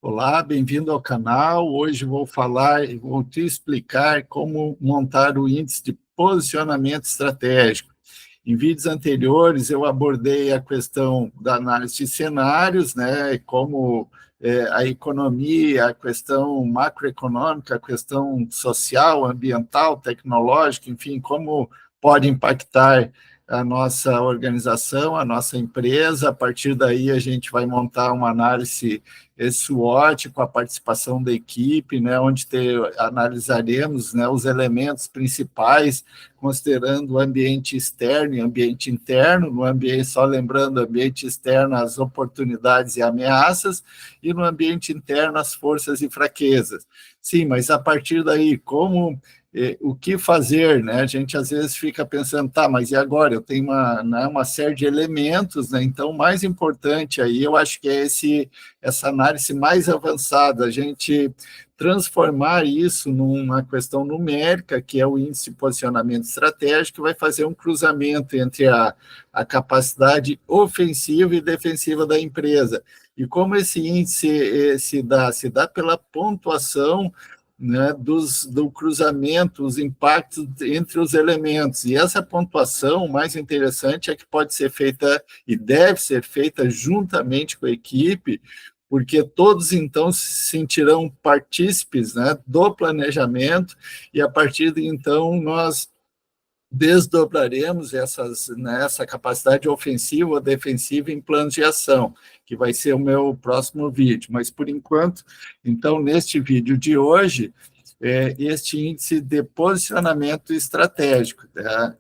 Olá, bem-vindo ao canal. Hoje vou te explicar como montar o índice de posicionamento estratégico. Em vídeos anteriores, eu abordei a questão da análise de cenários, né, como a economia, a questão macroeconômica, a questão social, ambiental, tecnológica, enfim, como pode impactar a nossa organização, a nossa empresa. A partir daí, a gente vai montar uma análise SWOT com a participação da equipe, né, onde analisaremos, né, os elementos principais, considerando o ambiente externo e ambiente interno. No ambiente, só lembrando, ambiente externo, as oportunidades e ameaças, e no ambiente interno, as forças e fraquezas. Sim, mas a partir daí, o que fazer, né? A gente às vezes fica pensando, tá, mas e agora? Eu tenho uma série de elementos, né? Então, o mais importante aí, eu acho que é essa análise mais avançada, a gente transformar isso numa questão numérica, que é o índice de posicionamento estratégico, que vai fazer um cruzamento entre a capacidade ofensiva e defensiva da empresa. E como esse índice se dá pela pontuação, né, do cruzamento, os impactos entre os elementos. E essa pontuação, o mais interessante, é que pode ser feita e deve ser feita juntamente com a equipe, porque todos, então, se sentirão partícipes, né, do planejamento, e a partir de então nós desdobraremos essa capacidade ofensiva ou defensiva em planos de ação, que vai ser o meu próximo vídeo. Mas, por enquanto, então, neste vídeo de hoje, este índice de posicionamento estratégico. Tá?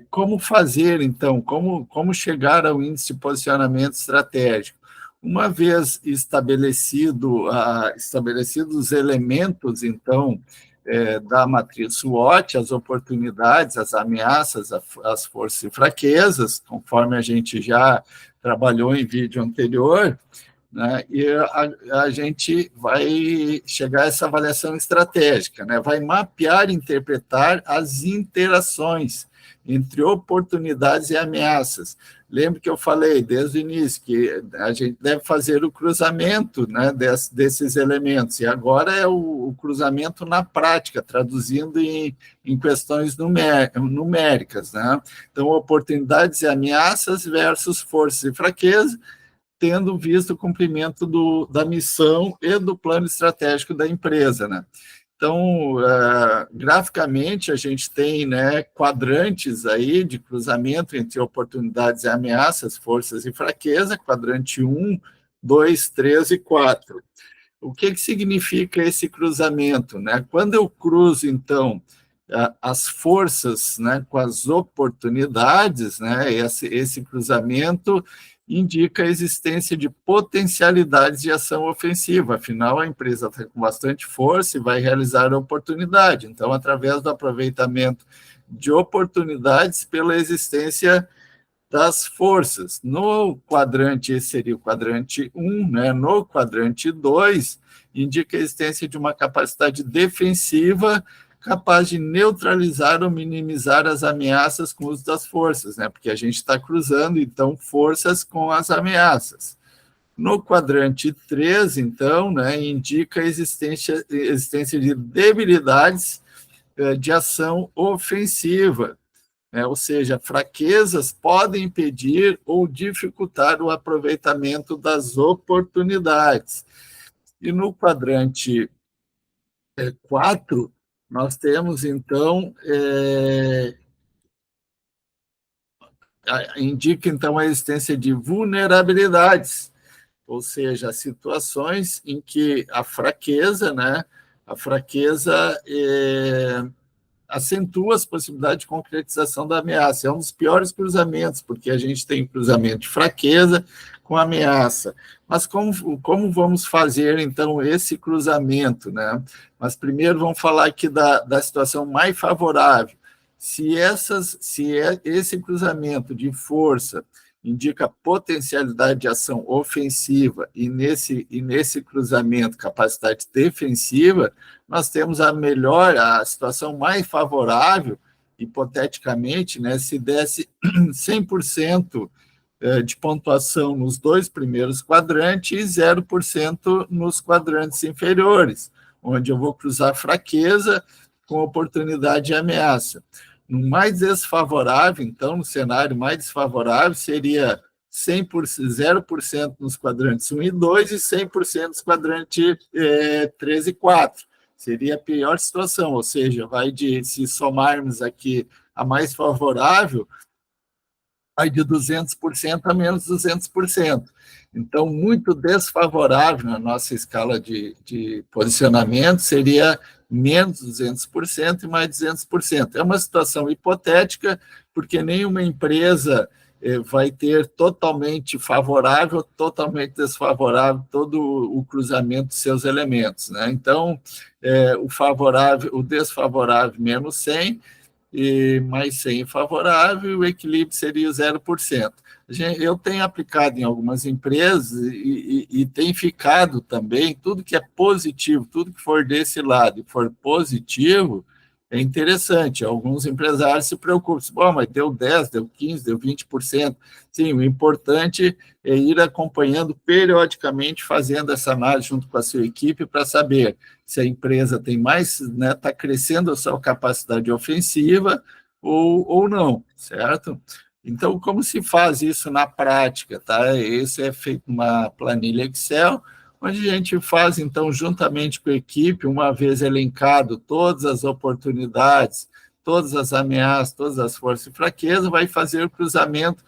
Como fazer, então, como chegar ao índice de posicionamento estratégico? Uma vez estabelecidos os elementos, então, da matriz SWOT, as oportunidades, as ameaças, as forças e fraquezas, conforme a gente já trabalhou em vídeo anterior, né? E a gente vai chegar a essa avaliação estratégica, né? Vai mapear e interpretar as interações entre oportunidades e ameaças. Lembra que eu falei desde o início que a gente deve fazer o cruzamento, né, desses elementos, e agora é o cruzamento na prática, traduzindo em questões numéricas. Né? Então, oportunidades e ameaças versus forças e fraquezas, tendo visto o cumprimento da missão e do plano estratégico da empresa, né? Então, graficamente, a gente tem, né, quadrantes aí de cruzamento entre oportunidades e ameaças, forças e fraqueza, quadrante 1, 2, 3 e 4. O que significa esse cruzamento? Né? Quando eu cruzo, então, as forças, né, com as oportunidades, né, esse cruzamento indica a existência de potencialidades de ação ofensiva. Afinal, a empresa está com bastante força e vai realizar a oportunidade. Então, através do aproveitamento de oportunidades pela existência das forças. No quadrante, esse seria o quadrante 1, né? No quadrante 2, indica a existência de uma capacidade defensiva capaz de neutralizar ou minimizar as ameaças com o uso das forças, né? Porque a gente está cruzando, então, forças com as ameaças. No quadrante 3, então, né, indica a existência de debilidades de ação ofensiva, ou seja, fraquezas podem impedir ou dificultar o aproveitamento das oportunidades. E no quadrante 4, nós temos, então, indica, então, a existência de vulnerabilidades, ou seja, situações em que a fraqueza, né, acentua as possibilidades de concretização da ameaça. É um dos piores cruzamentos, porque a gente tem cruzamento de fraqueza com ameaça. Mas como vamos fazer, então, esse cruzamento? Né? Mas primeiro vamos falar aqui da situação mais favorável. Se esse cruzamento de força indica potencialidade de ação ofensiva e nesse cruzamento capacidade defensiva, nós temos a situação mais favorável, hipoteticamente, né, se desse 100% de pontuação nos 2 primeiros quadrantes e 0% nos quadrantes inferiores, onde eu vou cruzar fraqueza com oportunidade e ameaça. No mais desfavorável, então, no cenário mais desfavorável, seria 100%, 0% nos quadrantes 1 e 2 e 100% nos quadrantes 3 e 4. Seria a pior situação, ou seja, se somarmos aqui a mais favorável, vai de 200% a menos 200%. Então, muito desfavorável na nossa escala de posicionamento seria menos 200% e mais 200%. É uma situação hipotética, porque nenhuma empresa vai ter totalmente favorável, totalmente desfavorável, todo o cruzamento de seus elementos, né? Então, o desfavorável menos 100, e mais 100 favorável, o equilíbrio seria 0%. Eu tenho aplicado em algumas empresas e tem ficado também, tudo que é positivo, tudo que for desse lado e for positivo, é interessante. Alguns empresários se preocupam, bom, mas deu 10, deu 15, deu 20%. Sim, o importante é ir acompanhando periodicamente, fazendo essa análise junto com a sua equipe para saber se a empresa tem mais, né, está crescendo a sua capacidade ofensiva ou não, certo? Então, como se faz isso na prática, tá? Isso é feito numa planilha Excel, onde a gente faz, então, juntamente com a equipe, uma vez elencado todas as oportunidades, todas as ameaças, todas as forças e fraquezas, vai fazer o cruzamento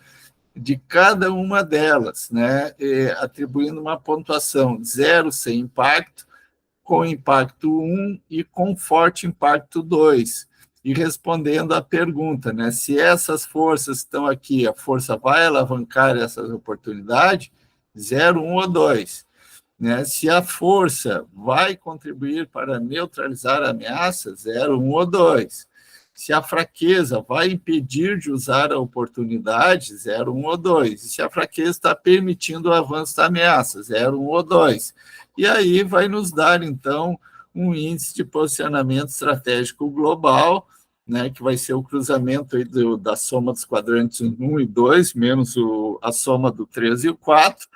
de cada uma delas, né? Atribuindo uma pontuação 0 sem impacto, com impacto 1 e com forte impacto 2. E respondendo à pergunta, né? Se essas forças estão aqui, a força vai alavancar essas oportunidades? 0, 1 ou 2. Né? Se a força vai contribuir para neutralizar a ameaça, 0, 1 ou 2. Se a fraqueza vai impedir de usar a oportunidade, 0, 1 ou 2. E se a fraqueza está permitindo o avanço da ameaça, 0, 1 ou 2. E aí vai nos dar, então, um índice de posicionamento estratégico global, né, que vai ser o cruzamento aí da soma dos quadrantes 1 e 2, menos a soma do 3 e o 4,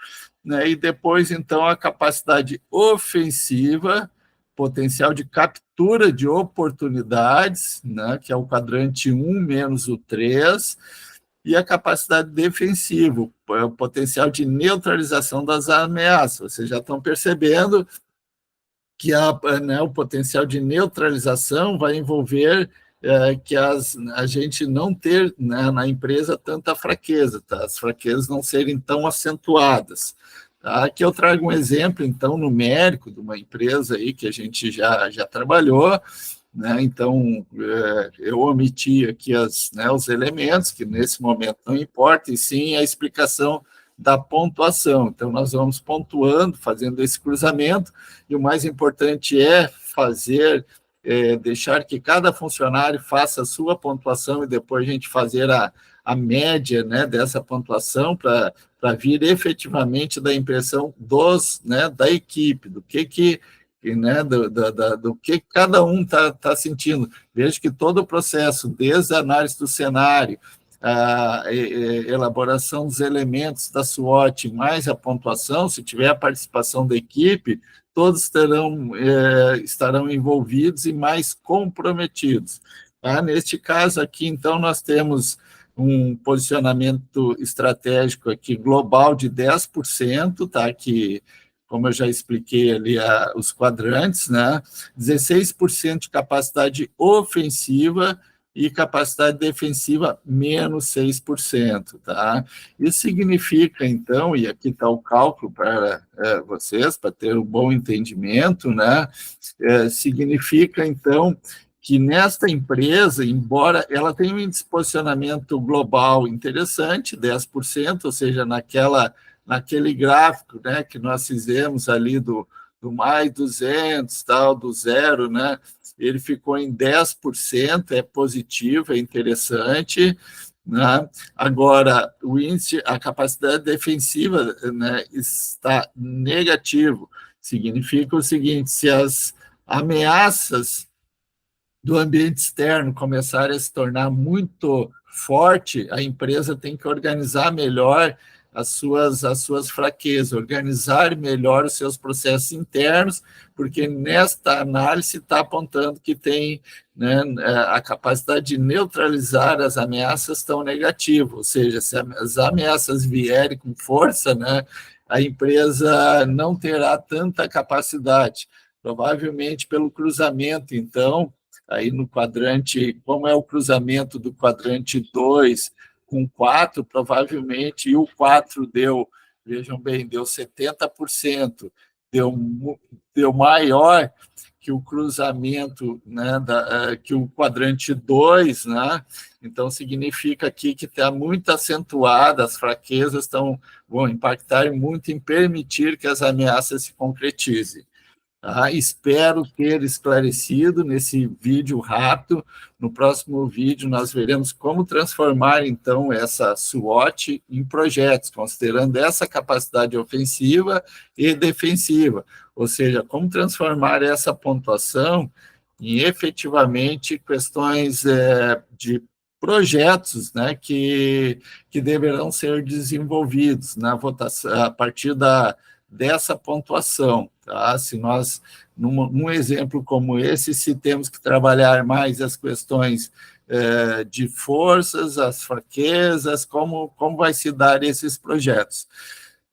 né, e depois, então, a capacidade ofensiva, potencial de captura de oportunidades, né, que é o quadrante 1 menos o 3, e a capacidade defensiva, o potencial de neutralização das ameaças. Vocês já estão percebendo que o potencial de neutralização vai envolver que a gente não ter, né, na empresa tanta fraqueza, tá? As fraquezas não serem tão acentuadas. Tá? Aqui eu trago um exemplo, então, numérico de uma empresa aí que a gente já trabalhou, né? Então, eu omiti aqui os elementos, que nesse momento não importa, e sim a explicação da pontuação. Então, nós vamos pontuando, fazendo esse cruzamento, e o mais importante é deixar que cada funcionário faça a sua pontuação e depois a gente fazer a média, né, dessa pontuação para vir efetivamente da impressão da equipe, do que né, do que cada um está sentindo. Veja que todo o processo, desde a análise do cenário, a elaboração dos elementos da SWOT, mais a pontuação, se tiver a participação da equipe, todos estarão envolvidos e mais comprometidos. Tá? Neste caso aqui, então, nós temos um posicionamento estratégico aqui global de 10%, tá? Que, como eu já expliquei ali, os quadrantes, né? 16% de capacidade ofensiva e capacidade defensiva menos 6%, tá? Isso significa, então, e aqui está o cálculo para vocês, para ter um bom entendimento, né? Significa, então, que nesta empresa, embora ela tenha um posicionamento global interessante, 10%, ou seja, naquele gráfico, né, que nós fizemos ali do mais 200, tal, do zero, né, ele ficou em 10%, é positivo, é interessante, né? Agora, o índice, a capacidade defensiva, né, está negativo, significa o seguinte: se as ameaças do ambiente externo começarem a se tornar muito forte, a empresa tem que organizar melhor as suas fraquezas, organizar melhor os seus processos internos, porque nesta análise está apontando que tem, né, a capacidade de neutralizar as ameaças tão negativas, ou seja, se as ameaças vierem com força, né, a empresa não terá tanta capacidade, provavelmente pelo cruzamento, então, aí no quadrante, como é o cruzamento do quadrante 2 com 4, provavelmente, e o 4 deu, vejam bem, deu 70%, deu maior que o cruzamento, né, que o quadrante 2, né? Então, significa aqui que está muito acentuada, as fraquezas vão impactar muito em permitir que as ameaças se concretizem. Espero ter esclarecido nesse vídeo rápido. No próximo vídeo, nós veremos como transformar, então, essa SWOT em projetos, considerando essa capacidade ofensiva e defensiva, ou seja, como transformar essa pontuação em efetivamente questões de projetos, né, que deverão ser desenvolvidos na votação, a partir dessa pontuação. Tá? Se nós, num exemplo como esse, se temos que trabalhar mais as questões de forças, as fraquezas, como vai se dar esses projetos.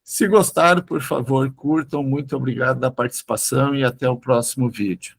Se gostaram, por favor, curtam. Muito obrigado da participação e até o próximo vídeo.